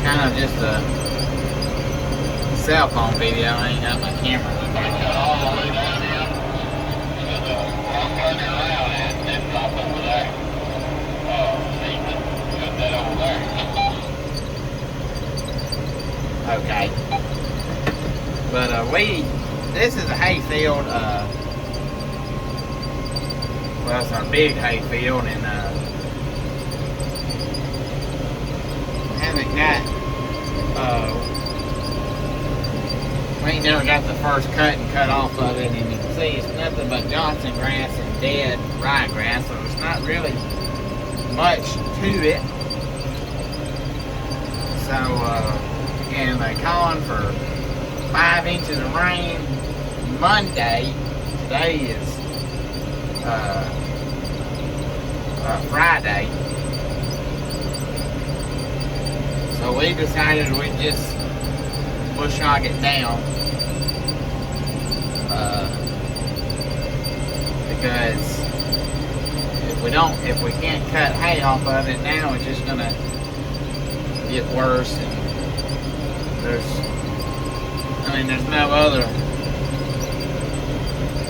kind of just a cell phone video. I ain't got my camera. All the way down here. There's a rock running around and then drop over there. See, put that over there. Okay. But this is a hay field. Well, it's our big hay field, and haven't got. We ain't never got the first cut and cut off of it, and you can see it's nothing but Johnson grass and dead ryegrass, so it's not really much to it. So, and they calling for 5 inches of rain Monday. Today is Friday. So we decided we'd just bush hog it down. Because if we can't cut hay off of it now, it's just gonna get worse. And there's no other.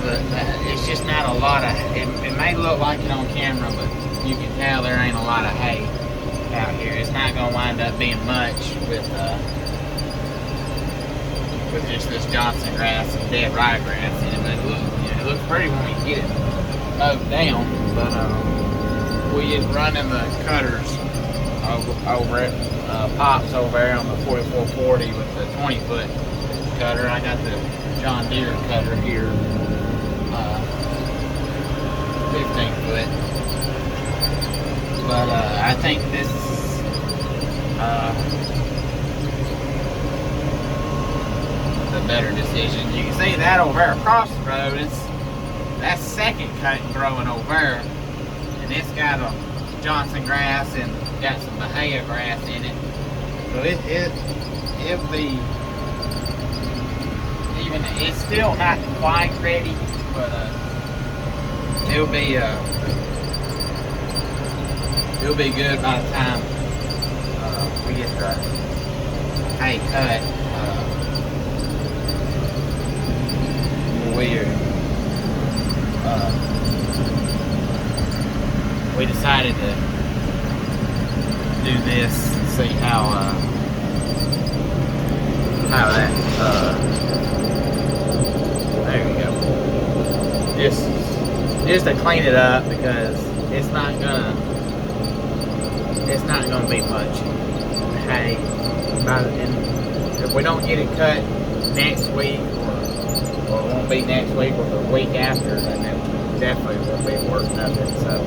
But it's just not a lot of. It may look like it on camera, but you can tell there ain't a lot of hay out here. It's not gonna wind up being much with just this Johnson grass and dead ryegrass in it. But it looks pretty when we get it mowed down. But we is running the cutters over it. Pops over there on the 4440 with the 20-foot cutter. I got the John Deere cutter here, 15-foot. But I think this the better decision. You can see that over there across the road. That's second cut and growing over there, and it's got a Johnson grass and got some Bahia grass in it. So it'll be even. It's still not quite ready, but it'll be good by the time we get the hay cut. We decided to do this and see how that there we go. Just to clean it up, because it's not gonna be much hay. And if we don't get it cut next week, or it won't be next week or the week after, then it definitely won't be worth nothing. So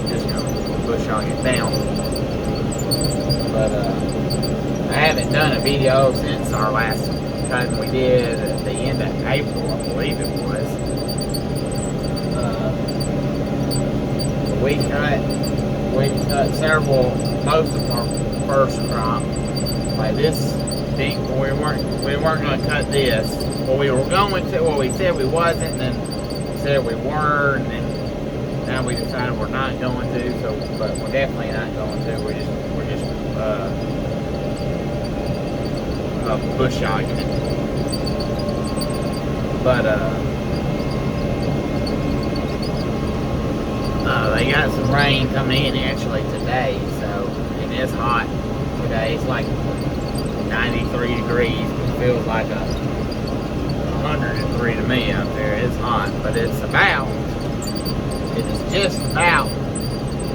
just gonna push on it down. But I haven't done a video since our last cut we did at the end of April, I believe it was. We cut most of our first crop. Like this thing, we weren't going to cut this. Well, we were going to. Well, we said we wasn't, and then said we were, and then now we decided we're not going to. So, but we're definitely not going to. We're just bush hogging it. But they got some rain coming in actually today, so it is hot today. It's like 93 degrees. It feels like 103 to me out there. It's hot, but it is just about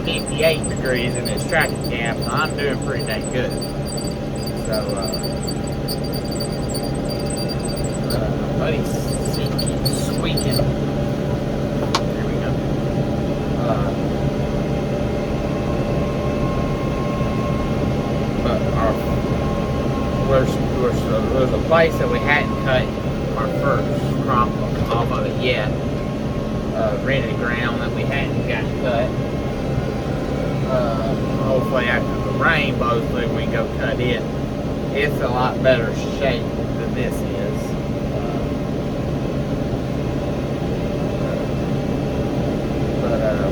58 degrees in this tracking camp, so I'm doing pretty dang good. So, buddy's seat keeps squeaking. There we go. But there's a place that we hadn't cut our first crop off of it yet. Rented ground that we hadn't got cut. Hopefully after the rain blows through, we can go cut it. It's a lot better shape than this is.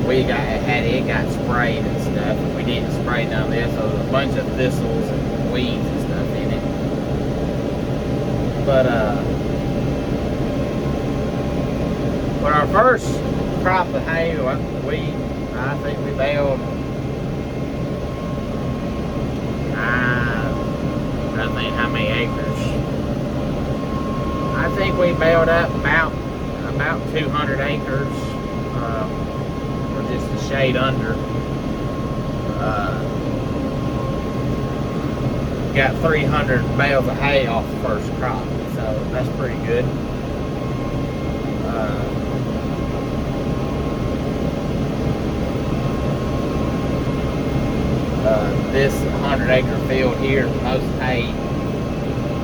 we got sprayed and stuff, and we didn't spray none of this, so there was a bunch of thistles and weeds and stuff in it. But our first crop of hay, I think we baled, I think how many acres? I think we baled up about 200 acres, or just a shade under. Got 300 bales of hay off the first crop, so that's pretty good. This 100-acre field here, most hay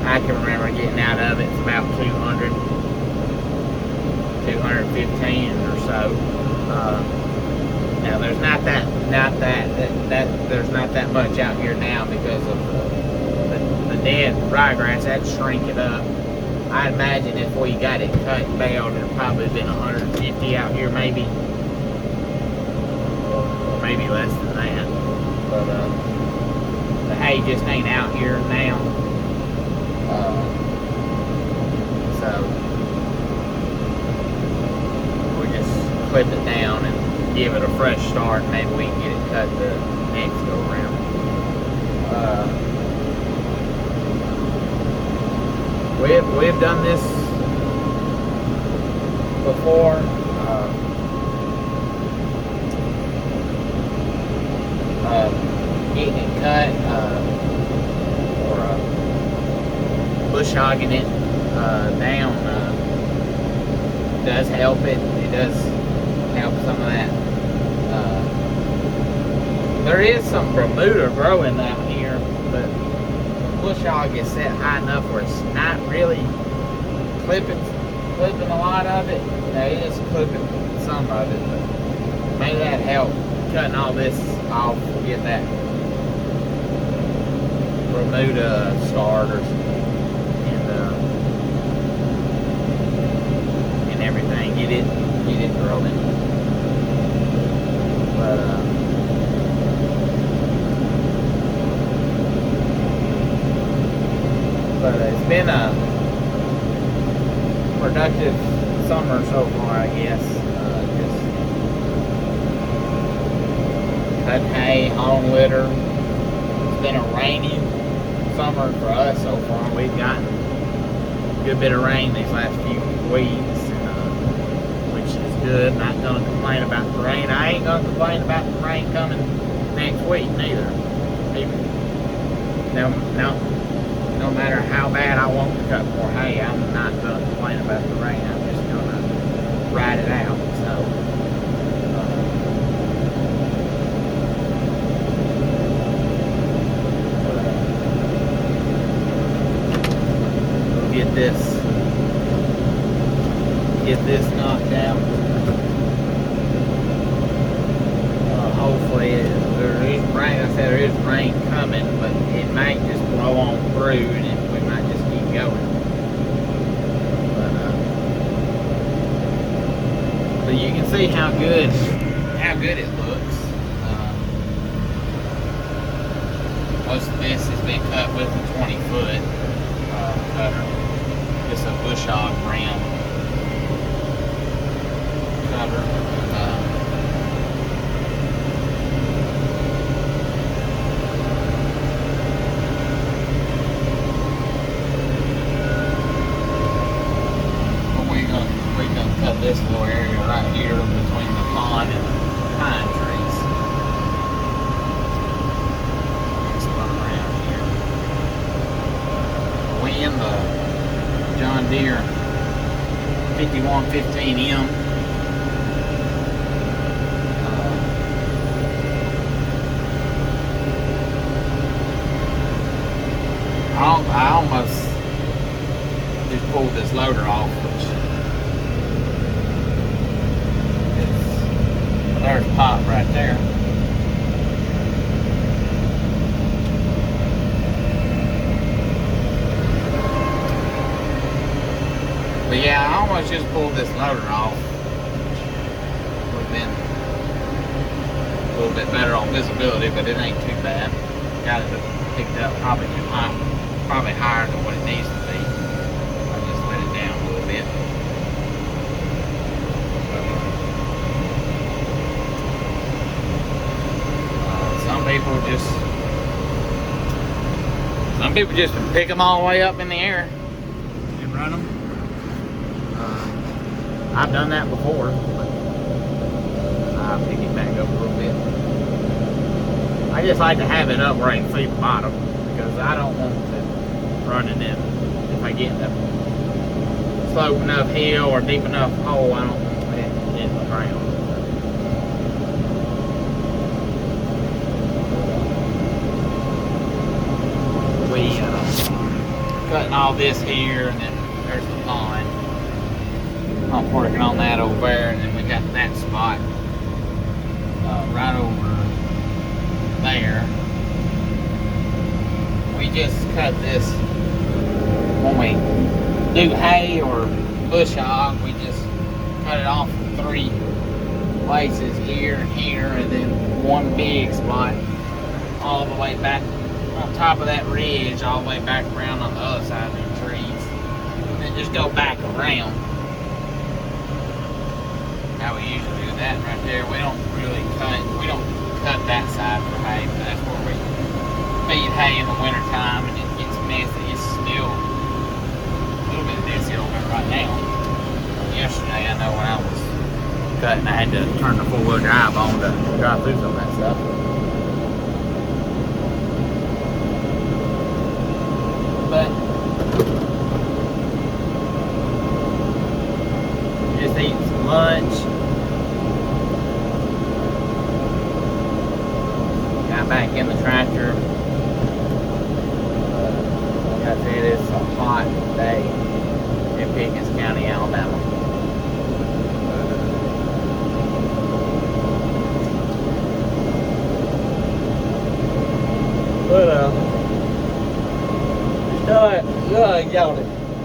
I can remember getting out of it's about 215 or so. Now there's not that much out here now because of the dead ryegrass. That'd shrink it up. I imagine if we got it cut and baled, it'd probably been 150 out here, maybe, or maybe less than that. But the hay just ain't out here now. So we just clip it down and give it a fresh start. Maybe we can get it cut the next go around. We've done this before. Getting it cut or bush hogging it down does help it. It does help some of that. There is some Bermuda growing out here, but bush hog is set high enough where it's not really clipping a lot of it. It is clipping some of it, but maybe that help cutting all this off. Get that Bermuda starters and everything. Get it growing. But it's been a productive summer so far, I guess. Just cut hay, hauling litter. It's been a rainy summer for us so far. We've gotten a good bit of rain these last few weeks, which is good. Not gonna complain about the rain. I ain't gonna complain about the rain coming next week neither. No matter how bad I want to cut more hay, I'm not gonna complain about the rain. I'm just gonna ride it out. So. Get this knocked out. Hopefully there is rain. I said there is rain coming, but it might just blow on through, and we might just keep going. But you can see how good it looks. Most of this has been cut with a 20-foot cutter. Just a bush hog ram cutter. We're gonna cut this little area right here between the pond and the pine trees. Let's run around here. We in the John Deere 5115M. I almost just pulled this loader off, which there's Pop right there. But yeah, I almost just pulled this loader off. We've been little bit better on visibility, but it ain't too bad. Got it picked up probably too high, probably higher than what it needs to be. I just let it down a little bit. Some people just pick them all the way up in the air and run them. I've done that before, but I'll pick it back up a little bit. I just like to have it up where I can see the bottom, because I don't want to run it in. If I get in a slope enough hill or deep enough hole, I don't want it in the ground. Cutting all this here, and then there's the pond. I'm working on that over there, and then we got that spot right over there. We just cut this when we do hay or bush hog. We just cut it off in 3 places, here and here, and then one big spot all the way back on top of that ridge, all the way back around on the other side of the trees, and then just go back around. How we usually do that right there. We don't cut that side for hay, but that's where we feed hay in the winter time, and it gets messy. It's still a little bit messy over there right now. Yesterday, I know when I was cutting, I had to turn the 4-wheel drive on to drive through some of that stuff. But just eating some lunch. Got back in the tractor. Like I said, it's a hot day in Pickens County, Alabama.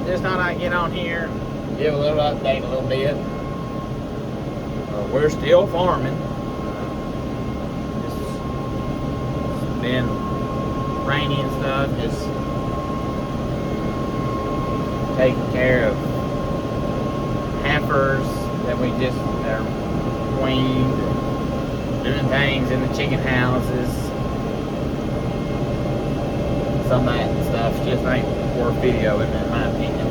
Just thought I'd get on here, give a little update a little bit. We're still farming. It's been rainy and stuff, just taking care of heifers that we just are weaned, doing things in the chicken houses. Some of that stuff just ain't worth videoing, in my opinion.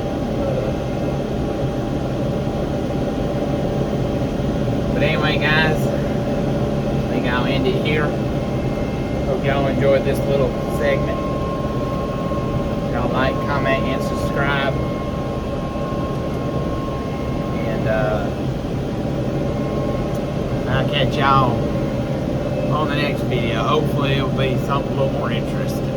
But anyway, guys, I think I'll end it here. Hope y'all enjoyed this little segment. Y'all like, comment, and subscribe. And I'll catch y'all on the next video. Hopefully it'll be something a little more interesting.